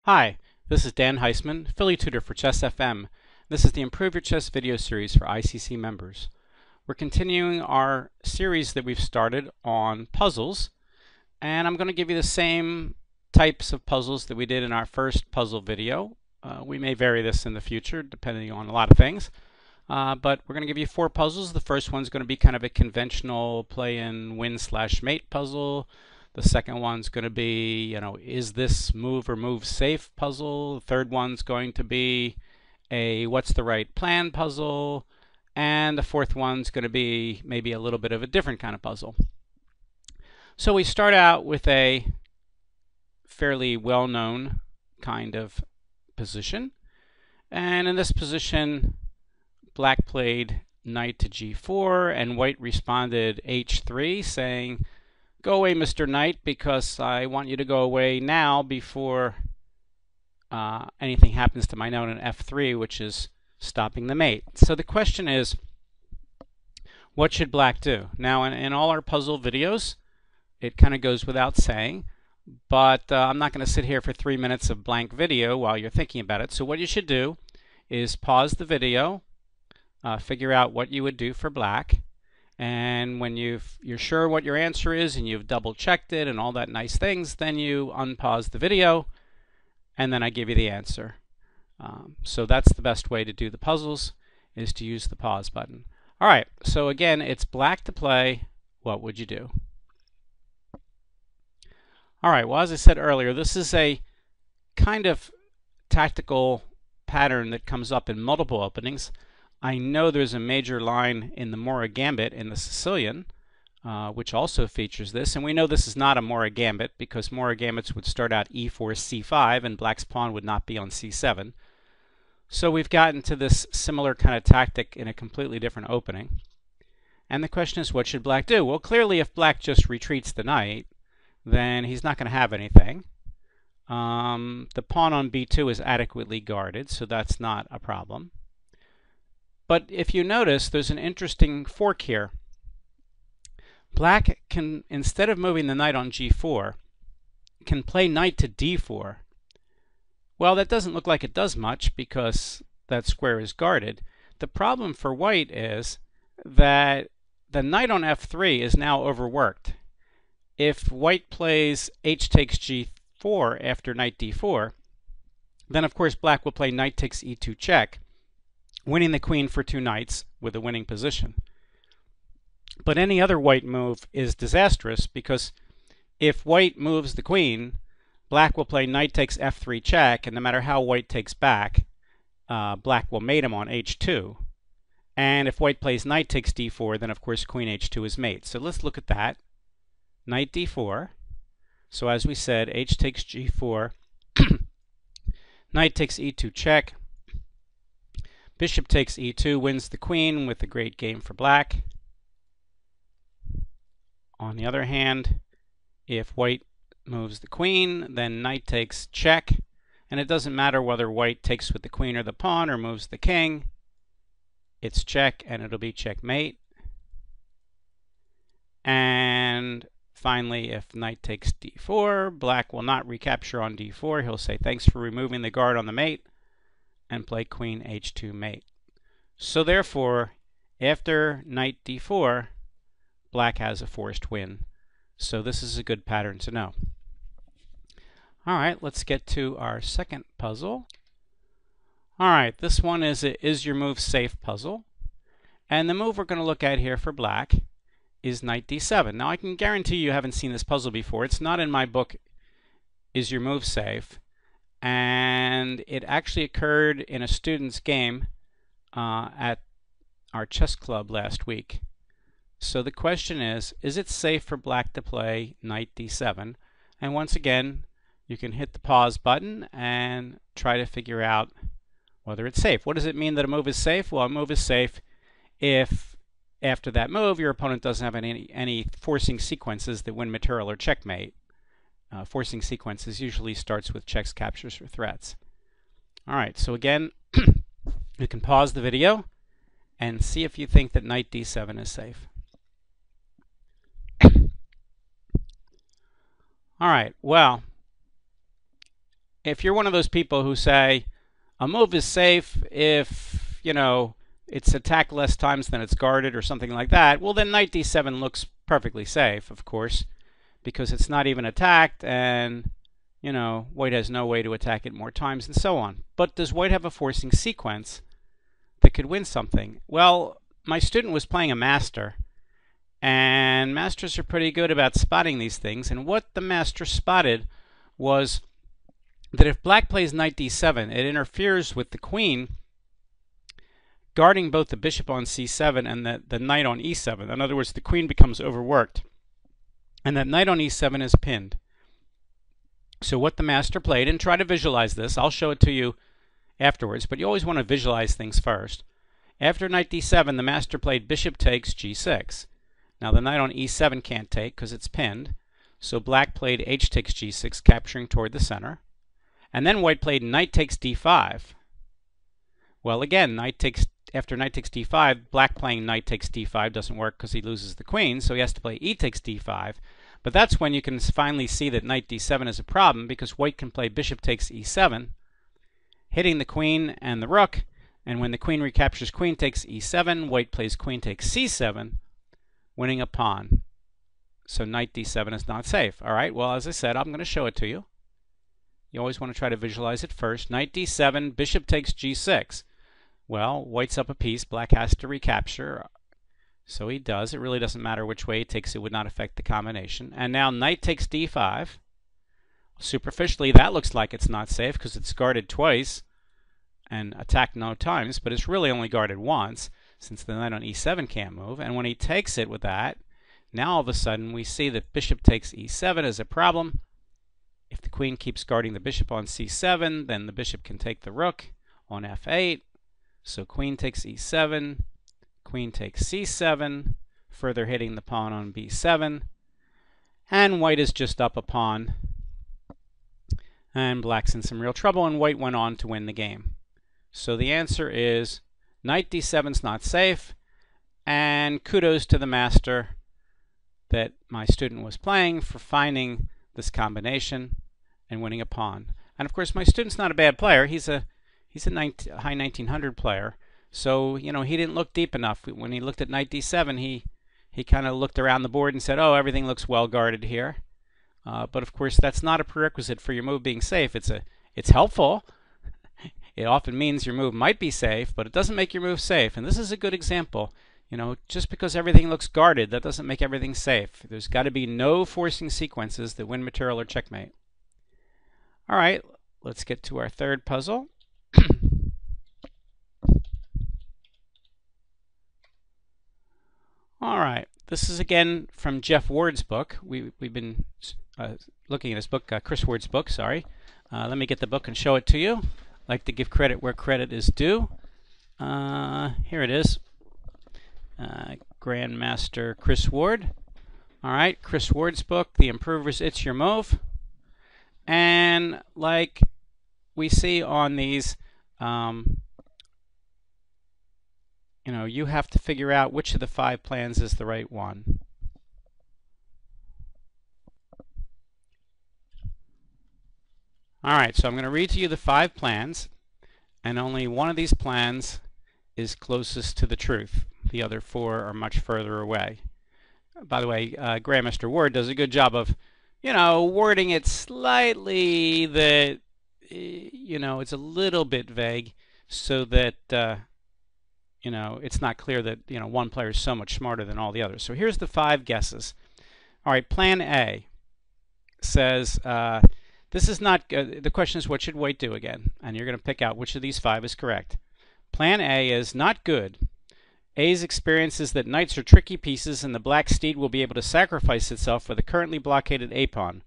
Hi, this is Dan Heisman, Philly Tutor for Chess FM. This is the Improve Your Chess video series for ICC members. We're continuing our series that we've started on puzzles, and I'm going to give you the same types of puzzles that we did in our first puzzle video. We may vary this in the future depending on a lot of things, but we're going to give you 4 puzzles. The first one's going to be kind of a conventional play-in-win/mate puzzle. The second one's going to be, is this move or move safe puzzle. The third one's going to be a what's the right plan puzzle. And the fourth one's going to be maybe a little bit of a different kind of puzzle. So we start out with a fairly well-known kind of position. And in this position, black played knight to g4, and white responded h3, saying, "Go away, Mr. Knight, because I want you to go away now before anything happens to my knight on f3, which is stopping the mate." So the question is, what should black do? Now, in all our puzzle videos, it kind of goes without saying, but I'm not going to sit here for 3 minutes of blank video while you're thinking about it. So what you should do is pause the video, figure out what you would do for black. And when you're sure what your answer is and you've double checked it and all that nice things, then you unpause the video and then I give you the answer. So that's the best way to do the puzzles, is to use the pause button. All right, so again, it's black to play. What would you do? All right, well, as I said earlier, this is a kind of tactical pattern that comes up in multiple openings. I know there's a major line in the Mora Gambit in the Sicilian, which also features this. And we know this is not a Mora Gambit because Mora Gambits would start out e4, c5, and black's pawn would not be on c7. So we've gotten to this similar kind of tactic in a completely different opening. And the question is, what should black do? Well, clearly if black just retreats the knight, then he's not going to have anything. The pawn on b2 is adequately guarded, so that's not a problem. But if you notice, there's an interesting fork here. Black can, instead of moving the knight on g4, can play knight to d4. Well, that doesn't look like it does much because that square is guarded. The problem for white is that the knight on f3 is now overworked. If white plays h takes g4 after knight d4, then of course black will play knight takes e2 check, winning the queen for 2 knights with a winning position. But any other white move is disastrous because if white moves the queen, black will play knight takes f3 check, and no matter how white takes back, black will mate him on h2. And if white plays knight takes d4, then of course queen h2 is mate. So let's look at that. Knight d4. So as we said, h takes g4, knight takes e2 check, bishop takes e2, wins the queen with a great game for black. On the other hand, if white moves the queen, then knight takes check, and it doesn't matter whether white takes with the queen or the pawn or moves the king. It's check, and it'll be checkmate. And finally, if knight takes d4, black will not recapture on d4. He'll say thanks for removing the guard on the mate, and play queen h2 mate. So therefore, after knight d4, black has a forced win. So this is a good pattern to know. All right, let's get to our second puzzle. All right, this one is a is your move safe puzzle. And the move we're going to look at here for black is knight d7. Now I can guarantee you haven't seen this puzzle before. It's not in my book, Is Your Move Safe? And it actually occurred in a student's game at our chess club last week. So the question is it safe for black to play knight d7? And once again, you can hit the pause button and try to figure out whether it's safe. What does it mean that a move is safe? Well, a move is safe if after that move your opponent doesn't have any forcing sequences that win material or checkmate. Forcing sequences usually starts with checks, captures, or threats. All right, so again, you can pause the video and see if you think that knight d7 is safe. All right, well, if you're one of those people who say a move is safe if, it's attacked less times than it's guarded or something like that, well, then knight d7 looks perfectly safe, of course, because it's not even attacked, and white has no way to attack it more times, and so on. But does white have a forcing sequence that could win something? Well, my student was playing a master, and masters are pretty good about spotting these things, and what the master spotted was that if black plays knight d7, it interferes with the queen guarding both the bishop on c7 and the knight on e7. In other words, the queen becomes overworked, and that knight on e7 is pinned. So what the master played, and try to visualize this, I'll show it to you afterwards, but you always want to visualize things first. After knight d7, the master played bishop takes g6. Now the knight on e7 can't take because it's pinned, so black played h takes g6, capturing toward the center. And then white played knight takes d5. Well, again, after knight takes d5, black playing knight takes d5 doesn't work because he loses the queen, so he has to play e takes d5. But that's when you can finally see that knight d7 is a problem, because white can play bishop takes e7, hitting the queen and the rook, and when the queen recaptures queen takes e7, white plays queen takes c7, winning a pawn. So knight d7 is not safe. All right, well, as I said, I'm going to show it to you. You always want to try to visualize it first. Knight d7, bishop takes g6. Well, white's up a piece, black has to recapture. So he does. It really doesn't matter which way he takes, it would not affect the combination. And now knight takes d5. Superficially, that looks like it's not safe because it's guarded twice and attacked no times, but it's really only guarded once since the knight on e7 can't move. And when he takes it with that, now all of a sudden we see that bishop takes e7 is a problem. If the queen keeps guarding the bishop on c7, then the bishop can take the rook on f8. So queen takes e7. Queen takes c7, further hitting the pawn on b7, and white is just up a pawn, and black's in some real trouble, and white went on to win the game. So the answer is knight d7 is not safe, and kudos to the master that my student was playing for finding this combination and winning a pawn. And of course, my student's not a bad player. He's a high 1900 player. So, he didn't look deep enough. When he looked at knight d7, he kind of looked around the board and said, oh, everything looks well guarded here. But of course, that's not a prerequisite for your move being safe. It's helpful. It often means your move might be safe, but it doesn't make your move safe. And this is a good example. Just because everything looks guarded, that doesn't make everything safe. There's got to be no forcing sequences that win material or checkmate. All right, let's get to our third puzzle. All right, this is again from Jeff Ward's book. We've been looking at his book, Chris Ward's book, sorry. Let me get the book and show it to you. I like to give credit where credit is due. Here it is. Grandmaster Chris Ward. All right, Chris Ward's book, The Improvers, It's Your Move. And like we see on these, you have to figure out which of the 5 plans is the right one. All right, so I'm going to read to you the 5 plans, and only one of these plans is closest to the truth. The other 4 are much further away. By the way, Grandmaster Ward does a good job of, wording it slightly that, it's a little bit vague so that, it's not clear that, one player is so much smarter than all the others. So here's the 5 guesses. All right, plan A says, this is not, the question is what should white do again? And you're going to pick out which of these 5 is correct. Plan A is not good. A's experience is that knights are tricky pieces and the black steed will be able to sacrifice itself for the currently blockaded a-pawn.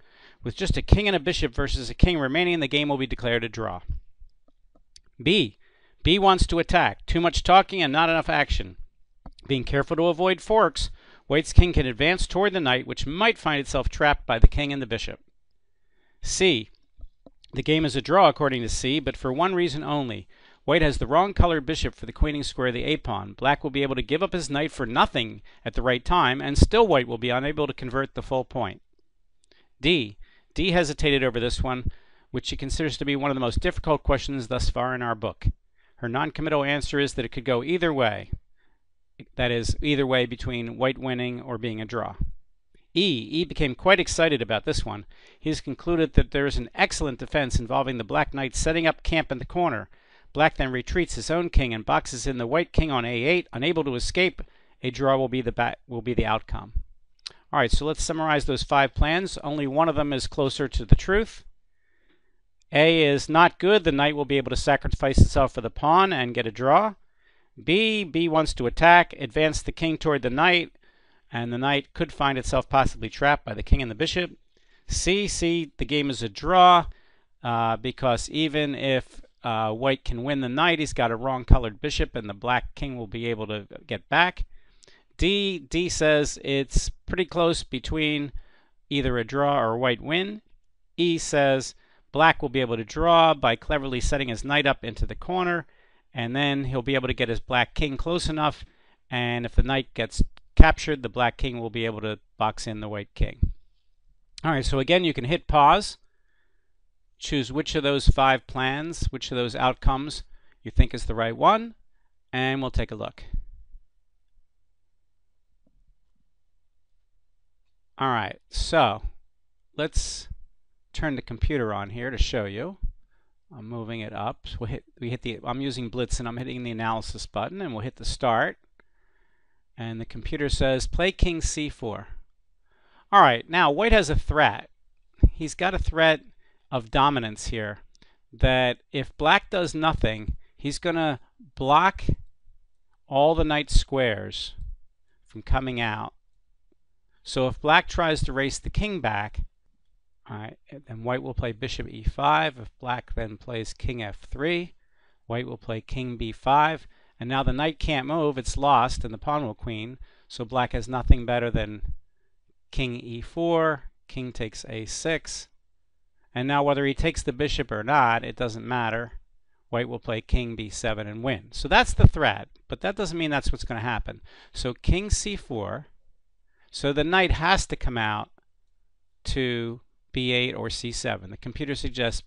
With just a king and a bishop versus a king remaining, the game will be declared a draw. B wants to attack. Too much talking and not enough action. Being careful to avoid forks, white's king can advance toward the knight, which might find itself trapped by the king and the bishop. C. The game is a draw according to C, but for one reason only. White has the wrong colored bishop for the queening square of the a-pawn. Black will be able to give up his knight for nothing at the right time, and still white will be unable to convert the full point. D hesitated over this one. which she considers to be one of the most difficult questions thus far in our book. Her non-committal answer is that it could go either way. That is, either way between white winning or being a draw. E became quite excited about this one. He has concluded that there is an excellent defense involving the black knight setting up camp in the corner. Black then retreats his own king and boxes in the white king on a8, unable to escape. A draw will be the outcome. All right, so let's summarize those 5 plans. Only one of them is closer to the truth. A is not good. The knight will be able to sacrifice itself for the pawn and get a draw. B wants to attack, advance the king toward the knight, and the knight could find itself possibly trapped by the king and the bishop. C, the game is a draw because even if white can win the knight, he's got a wrong colored bishop and the black king will be able to get back. D says it's pretty close between either a draw or a white win. E says black will be able to draw by cleverly setting his knight up into the corner, and then he'll be able to get his black king close enough, and if the knight gets captured, the black king will be able to box in the white king. All right, so again, you can hit pause, choose which of those 5 plans, which of those outcomes you think is the right one, and we'll take a look. All right, so let's turn the computer on here to show you. I'm moving it up. So I'm using Blitz and I'm hitting the analysis button, and we'll hit the start. And the computer says play king c4. All right, now white has a threat. He's got a threat of dominance here, that if black does nothing, he's going to block all the knight squares from coming out. So if black tries to race the king back, all right, then white will play bishop e5. If black then plays king f3, white will play king b5. And now the knight can't move, it's lost, and the pawn will queen. So black has nothing better than king e4, king takes a6. And now whether he takes the bishop or not, it doesn't matter. White will play king b7 and win. So that's the threat, but that doesn't mean that's what's going to happen. So king c4. So the knight has to come out to b8 or c7. The computer suggests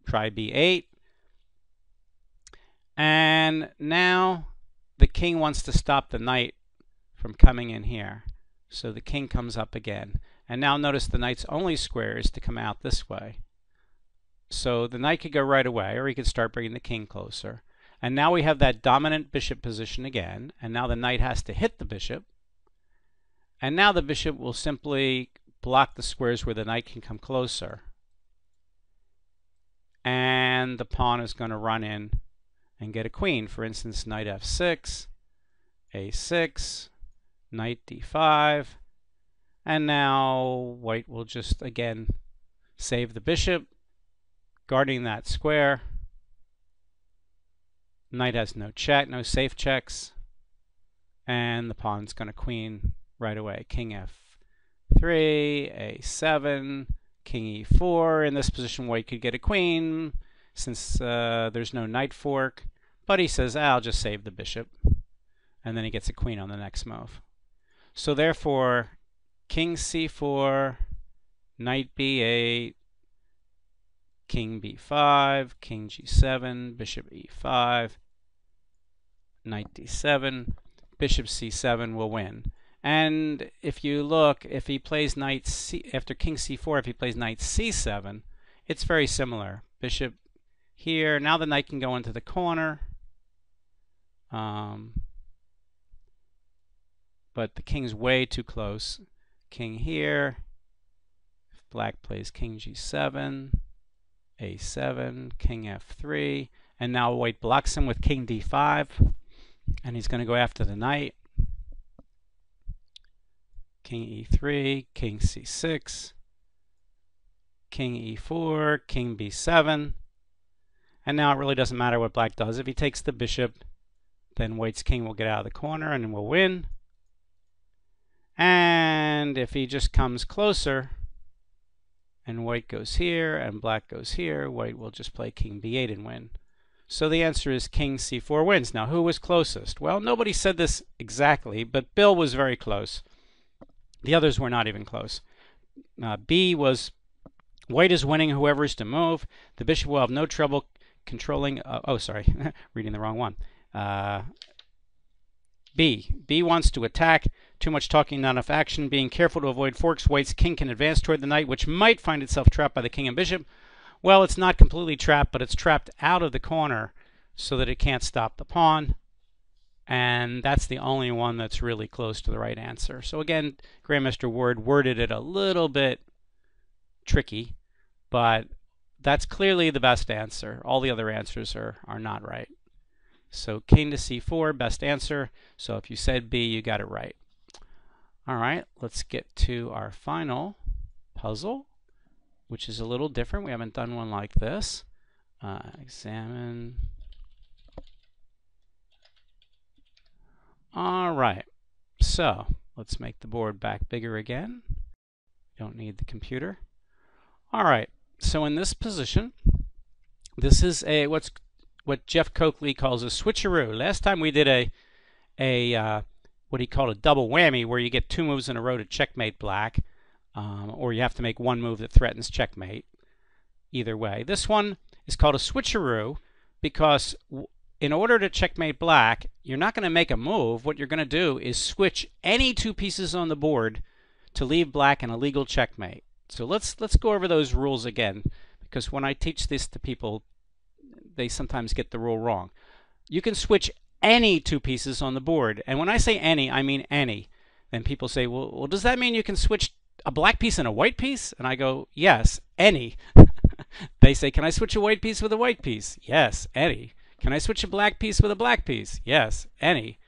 try b8. And now the king wants to stop the knight from coming in here. So the king comes up again. And now notice the knight's only square is to come out this way. So the knight could go right away, or he could start bringing the king closer. And now we have that dominant bishop position again. And now the knight has to hit the bishop. And now the bishop will simply block the squares where the knight can come closer. And the pawn is going to run in and get a queen. For instance, knight f6, a6, knight d5. And now white will just again save the bishop, guarding that square. Knight has no check, no safe checks. And the pawn's going to queen right away. King f3, a7, king e4. In this position, white could get a queen since there's no knight fork. But he says, I'll just save the bishop. And then he gets a queen on the next move. So therefore, king c4, knight b8, king b5, king g7, bishop e5, knight d7, bishop c7 will win. And if you look, if he plays knight c, after king c4, if he plays knight c7, it's very similar. Bishop here, now the knight can go into the corner. But the king's way too close. King here. If black plays king g7, a7, king f3, and now white blocks him with king d5, and he's going to go after the knight. King e3, king c6, king e4, king b7, and now it really doesn't matter what black does. If he takes the bishop, then white's king will get out of the corner and will win. And if he just comes closer, and white goes here, and black goes here, white will just play king b8 and win. So the answer is king c4 wins. Now, who was closest? Well, nobody said this exactly, but Bill was very close. The others were not even close. B was White is winning whoever is to move. The bishop will have no trouble controlling... reading the wrong one. B. B wants to attack. Too much talking, not enough action. Being careful to avoid forks. White's king can advance toward the knight, which might find itself trapped by the king and bishop. Well, it's not completely trapped, but it's trapped out of the corner so that it can't stop the pawn. And that's the only one that's really close to the right answer. So again, Grandmaster Ward worded it a little bit tricky, but that's clearly the best answer. All the other answers are not right. So king to c4, best answer. So if you said B, you got it right. All right, let's get to our final puzzle, which is a little different. We haven't done one like this. Examine. All right, so let's make the board back bigger again. Don't need the computer. All right, so in this position, this is what Jeff Coakley calls a switcheroo. Last time we did what he called a double whammy, where you get 2 moves in a row to checkmate black, or you have to make 1 move that threatens checkmate. Either way, this one is called a switcheroo because in order to checkmate black, you're not going to make a move. What you're going to do is switch any 2 pieces on the board to leave black in a legal checkmate. So let's go over those rules again, because when I teach this to people, they sometimes get the rule wrong. You can switch any 2 pieces on the board, and when I say any, I mean any. Then people say, well, does that mean you can switch a black piece and a white piece? And I go, yes, any. They say, can I switch a white piece with a white piece? Yes, any. Can I switch a black piece with a black piece? Yes, any.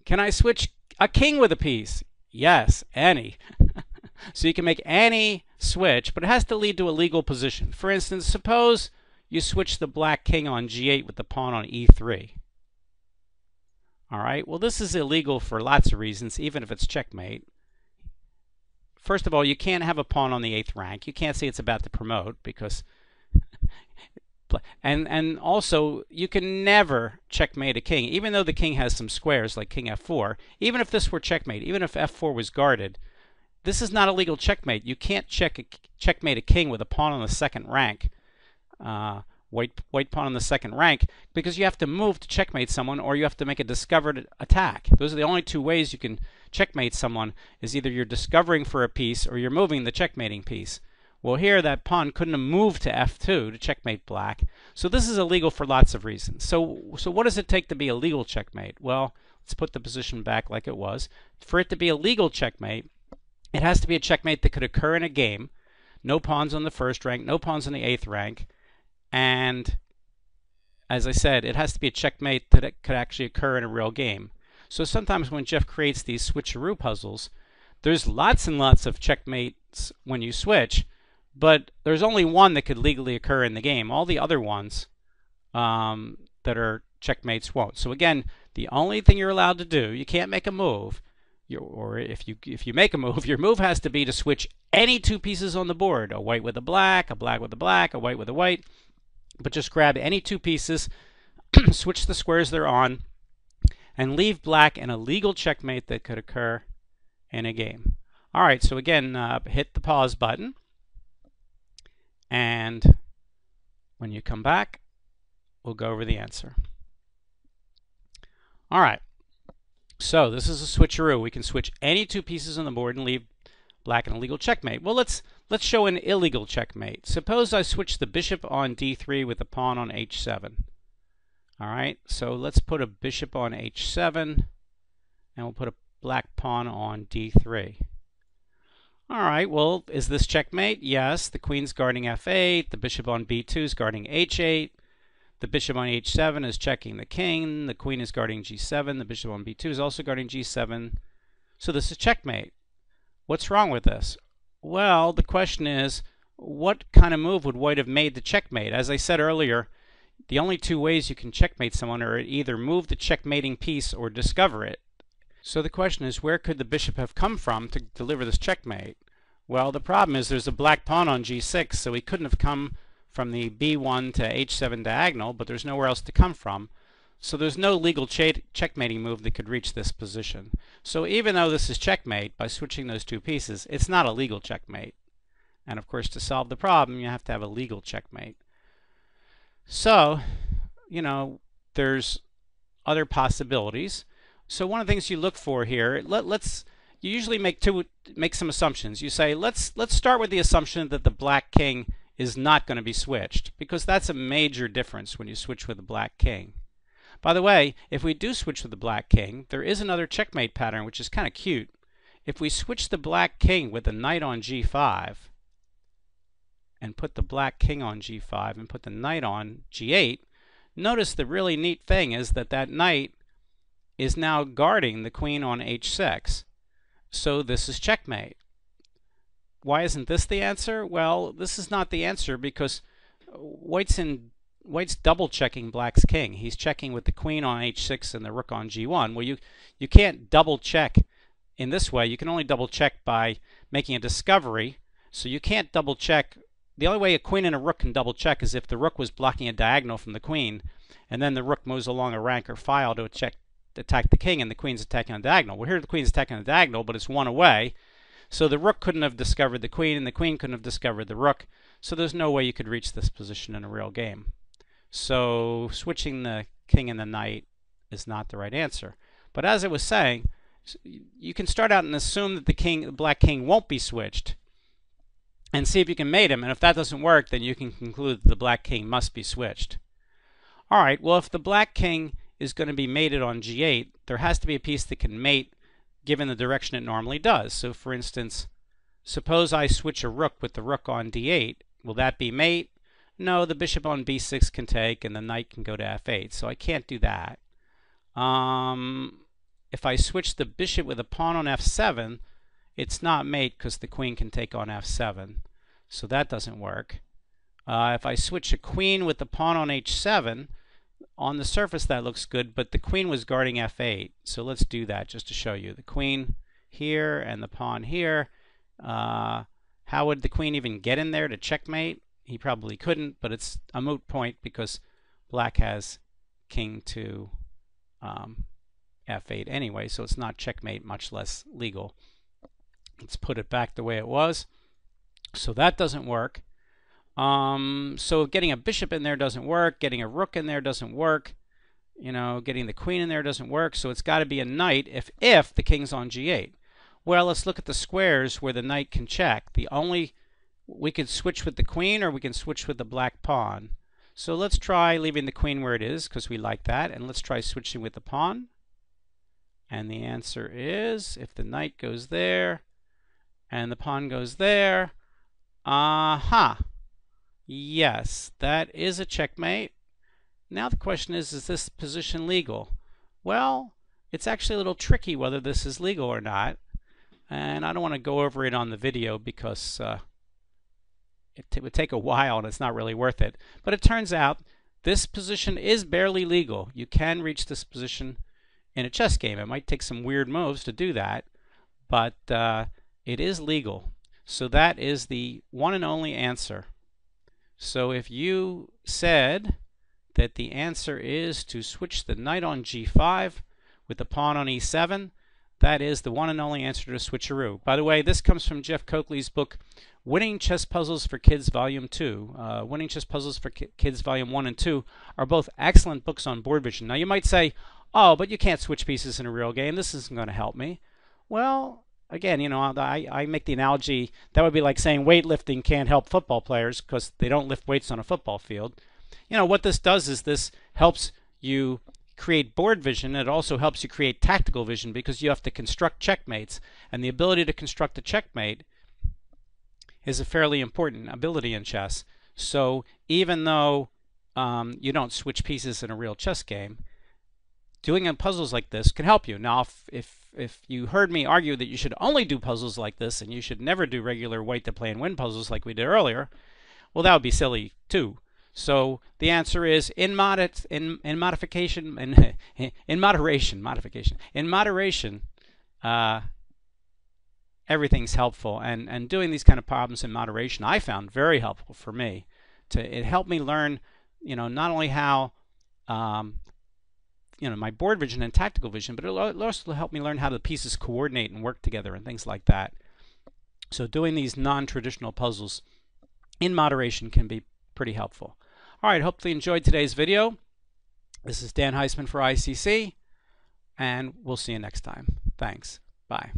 Can I switch a king with a piece? Yes, any. So you can make any switch, but it has to lead to a legal position. For instance, suppose you switch the black king on g8 with the pawn on e3. All right, well, this is illegal for lots of reasons, even if it's checkmate. First of all, you can't have a pawn on the 8th rank. You can't say it's about to promote, because and also you can never checkmate a king, even though the king has some squares like king f4. Even if this were checkmate, even if f4 was guarded, this is not a legal checkmate. You can't checkmate a king with a pawn on the 2nd rank, white pawn on the 2nd rank, because you have to move to checkmate someone, or you have to make a discovered attack. Those are the only 2 ways you can checkmate someone, is either you're discovering for a piece or you're moving the checkmating piece. Well, here that pawn couldn't have moved to f2 to checkmate black. So this is illegal for lots of reasons. So what does it take to be a legal checkmate? Well, let's put the position back like it was. For it to be a legal checkmate, it has to be a checkmate that could occur in a game. No pawns on the 1st rank, no pawns on the 8th rank. And as I said, it has to be a checkmate that it could actually occur in a real game. So sometimes when Jeff creates these switcheroo puzzles, there's lots and lots of checkmates when you switch, but there's only one that could legally occur in the game. All the other ones that are checkmates won't. So again, the only thing you're allowed to do, you can't make a move, or if you make a move, your move has to be to switch any 2 pieces on the board, a white with a black with a black, a white with a white, but just grab any 2 pieces, switch the squares they're on, and leave black in a legal checkmate that could occur in a game. All right, so again, hit the pause button, and when you come back, we'll go over the answer. All right, so this is a switcheroo. We can switch any 2 pieces on the board and leave black in a legal checkmate. Well, let's show an illegal checkmate. Suppose I switch the bishop on d3 with the pawn on h7. All right, so let's put a bishop on h7, and we'll put a black pawn on d3. All right, well, is this checkmate? Yes, the queen's guarding f8, the bishop on b2 is guarding h8, the bishop on h7 is checking the king, the queen is guarding g7, the bishop on b2 is also guarding g7. So this is checkmate. What's wrong with this? Well, the question is, what kind of move would white have made to checkmate? As I said earlier, the only 2 ways you can checkmate someone are either move the checkmating piece or discover it. So the question is, where could the bishop have come from to deliver this checkmate? Well, the problem is there's a black pawn on g6, so he couldn't have come from the b1 to h7 diagonal, but there's nowhere else to come from. So there's no legal checkmating move that could reach this position. So even though this is checkmate, by switching those 2 pieces, it's not a legal checkmate. And of course, to solve the problem, you have to have a legal checkmate. So, there's other possibilities. So one of the things you look for here, you usually make some assumptions. You say, let's start with the assumption that the black king is not going to be switched, because that's a major difference when you switch with the black king. By the way, if we do switch with the black king, there is another checkmate pattern which is kind of cute. If we switch the black king with the knight on g5 and put the black king on g5 and put the knight on g8, notice the really neat thing is that knight is now guarding the queen on h6. So this is checkmate. Why isn't this the answer? Well, this is not the answer because White's double checking black's king. He's checking with the queen on h6 and the rook on g1. Well, you can't double check in this way. You can only double check by making a discovery. So you can't double check. The only way a queen and a rook can double check is if the rook was blocking a diagonal from the queen, and then the rook moves along a rank or file to attack the king, and the queen's attacking on diagonal. Well, here the queen's attacking on diagonal, but it's one away. So the rook couldn't have discovered the queen, and the queen couldn't have discovered the rook. So there's no way you could reach this position in a real game. So switching the king and the knight is not the right answer. But as I was saying, you can start out and assume that the black king won't be switched, and see if you can mate him. And if that doesn't work, then you can conclude that the black king must be switched. All right, well, if the black king is going to be mated on g8, there has to be a piece that can mate given the direction it normally does. So for instance, suppose I switch a rook with the rook on d8. Will that be mate? No, the bishop on b6 can take and the knight can go to f8, so I can't do that. If I switch the bishop with a pawn on f7, it's not mate because the queen can take on f7, so that doesn't work. If I switch a queen with the pawn on h7, on the surface that looks good, but the queen was guarding f8, so let's do that just to show you. The queen here and the pawn here. How would the queen even get in there to checkmate? He probably couldn't, but it's a moot point because black has king to f8 anyway, so it's not checkmate, much less legal. Let's put it back the way it was. So that doesn't work. So getting a bishop in there doesn't work. Getting a rook in there doesn't work. Getting the queen in there doesn't work. So it's got to be a knight if the king's on g8. Well, let's look at the squares where the knight can check. We could switch with the queen or we can switch with the black pawn. So let's try leaving the queen where it is because we like that, and let's try switching with the pawn. And the answer is if the knight goes there and the pawn goes there, yes, that is a checkmate. Now the question is this position legal? Well, it's actually a little tricky whether this is legal or not, and I don't want to go over it on the video because it would take a while and it's not really worth it. But it turns out this position is barely legal. You can reach this position in a chess game. It might take some weird moves to do that, but it is legal. So that is the one and only answer. So if you said that the answer is to switch the knight on g5 with the pawn on e7, that is the one and only answer to Switcheroo. By the way, this comes from Jeff Coakley's book, Winning Chess Puzzles for Kids Volume 2. Winning Chess Puzzles for Kids Volume 1 and 2 are both excellent books on board vision. Now you might say, oh, but you can't switch pieces in a real game. This isn't going to help me. Well, again, I make the analogy that would be like saying weightlifting can't help football players because they don't lift weights on a football field. What this does is this helps you create board vision. It also helps you create tactical vision because you have to construct checkmates, and the ability to construct a checkmate is a fairly important ability in chess. So even though you don't switch pieces in a real chess game, doing puzzles like this can help you. Now, if you heard me argue that you should only do puzzles like this and you should never do regular white to play and win puzzles like we did earlier, well, that would be silly too. So the answer is in moderation, everything's helpful, and doing these kind of problems in moderation I found very helpful for me. It helped me learn, not only how my board vision and tactical vision, but it also helped me learn how the pieces coordinate and work together and things like that. So doing these non-traditional puzzles in moderation can be pretty helpful. All right, hopefully you enjoyed today's video. This is Dan Heisman for ICC, and we'll see you next time. Thanks. Bye.